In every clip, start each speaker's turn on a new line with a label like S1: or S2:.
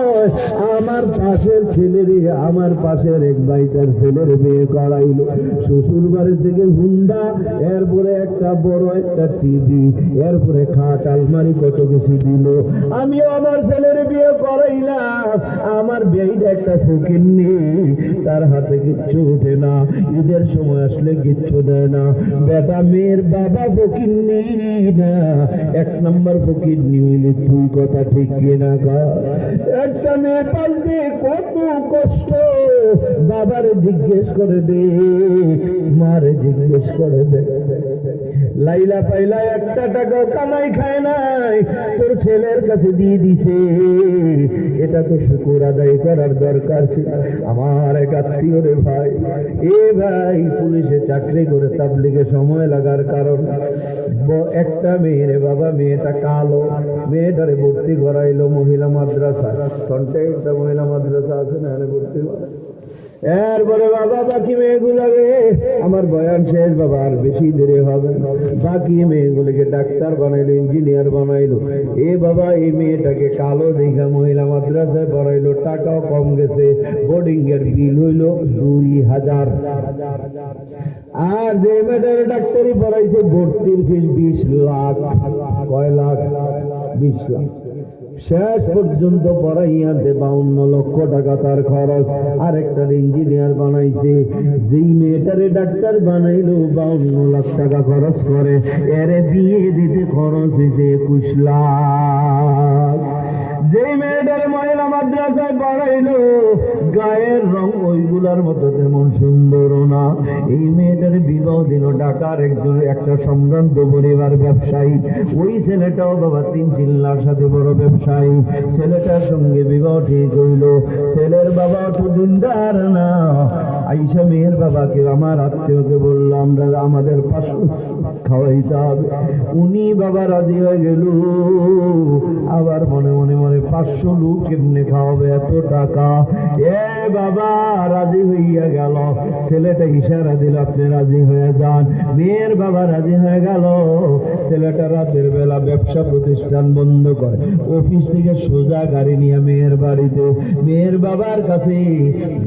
S1: নয়, আমার পাশের ছেলেরে, আমার পাশের এক ভাইটার ছেলের বিয়ে করাইলো। শ্বশুর বাড়ি থেকে হুন্ডা, এরপরে একটা বড় একটা টিভি, এরপরে খাট আলমারি কত কিছু দিল। আমি আমার ছেলের বিয়ে করাইলাম, আমার বিয়েটা একটা ফকির নেই, তার হাতে কিচ্ছু ওঠে না, ঈদের সময় আসলে কিচ্ছু দেয় না। বেটা মেয়ের বাবা ফকির নেই না, এক নম্বর ফকির নিয়ে তুই কথা ঠিক কিনা গা? একটা মেয়ে পালতে কত কষ্ট, বাবারে জিজ্ঞেস করে দে, মারে জিজ্ঞেস করে দে। লাইলা পাইলা একটা টাকা কামাই খায় নাই, তোর ছেলের কাছে দিয়ে দিছে, এটা তো শুকর আদায় করার দরকার ছিল। আমার এক আত্মীয় রে ভাই, এ ভাই পুলিশে চাকরি করে তাবলিগে সময় লাগার কারণ একটা মেয়ের বাবা, মেয়েটা কালো, মেয়েটারে ভর্তি করাইলো মহিলা মাদ্রাসা, সন্টে একটা মহিলা মাদ্রাসা আছে না, ভর্তি করা। এরপরে বাবা বাকি মেয়েগুলোকে, আমার বয়ান শেষ বাবা, আর বেশি দেরি হবে, বাকি মেয়েগুলোকে ডাক্তার বানাইলো, ইঞ্জিনিয়ার বানাইলো। এ বাবা এই মেয়েটাকে কালো দেখা মহিলা মাদ্রাসায় পড়াইলো, টাকাও কম গেছে, বোর্ডিং এর বিল হইল 2000। আর যে মেয়েটার ডাক্তারি পড়াইছে ভর্তির ফিস 20 লাখ। কয় লাখ? 20 লাখ। শেষ পর্যন্ত পড়াইয়াতে 52 লক্ষ টাকা তার খরচ। আর একটা ইঞ্জিনিয়ার বানাইছে, যেই মেয়েটারে ডাক্তার বানাইলো 52 লাখ টাকা খরচ করে, এর বিয়ে দিতে খরচ হয়েছে 21 লাখ। যে মেয়েটার মহিলা মাদ্রাসায় পড়াইলো, গায়ের রং ওইগুলার মতো তেমন সুন্দর না, এই মেয়েটার বিবাহ দিল ঢাকার একটা সম্ভ্রান্ত পরিবার ব্যবসায়ী। ওই ছেলেটাও বাবা 3 চিল্লার সাথে বড় ব্যবসায়ী। ছেলেটার সঙ্গে বিবাহ ঠিক হইল, ছেলের বাবা তো দিনদার না। আইসা মেয়ের বাবাকে, আমার আত্মীয়কে বললাম দাদা আমাদের 500 খাওয়াইতে হবে। উনি বাবা রাজি হয়ে গেল, আবার মনে মনে 500 লোক কেমনে খাওয়াবে, এত টাকা। এ বাবা রাজি হইয়া গেল, ছেলেটা ইশারা দিল আপনি রাজি হয়ে যান। মেয়ের বাবা রাজি হয়ে গেল। ছেলেটা রাতের বেলা ব্যবসা প্রতিষ্ঠান বন্ধ করে, অফিস থেকে সোজা গাড়ি নিয়ে মেয়ের বাড়িতে, মেয়ের বাবার কাছে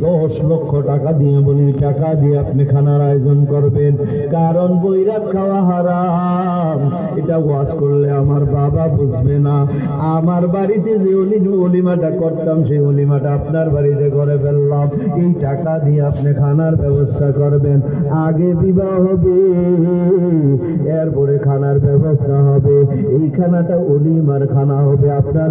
S1: 10 লক্ষ টাকা দিয়ে বলি, টাকা দিয়ে আপনি খানার আয়োজন করবেন, কারণ বৈরাত খাওয়া হারাম। এটা ওয়াজ করলে আমার বাবা বুঝবে না। আমার বাড়িতে যে অলিমাটা করতাম, সেই অলিমাটা আপনার বাড়িতে করে ফেললাম, এই টাকা দিয়ে আপনি খানার ব্যবস্থা করবেন। আগে বিবাহ হবে, এরপরে খানার ব্যবস্থা হবে, এই খানাটা অলিমার খানা হবে আপনার।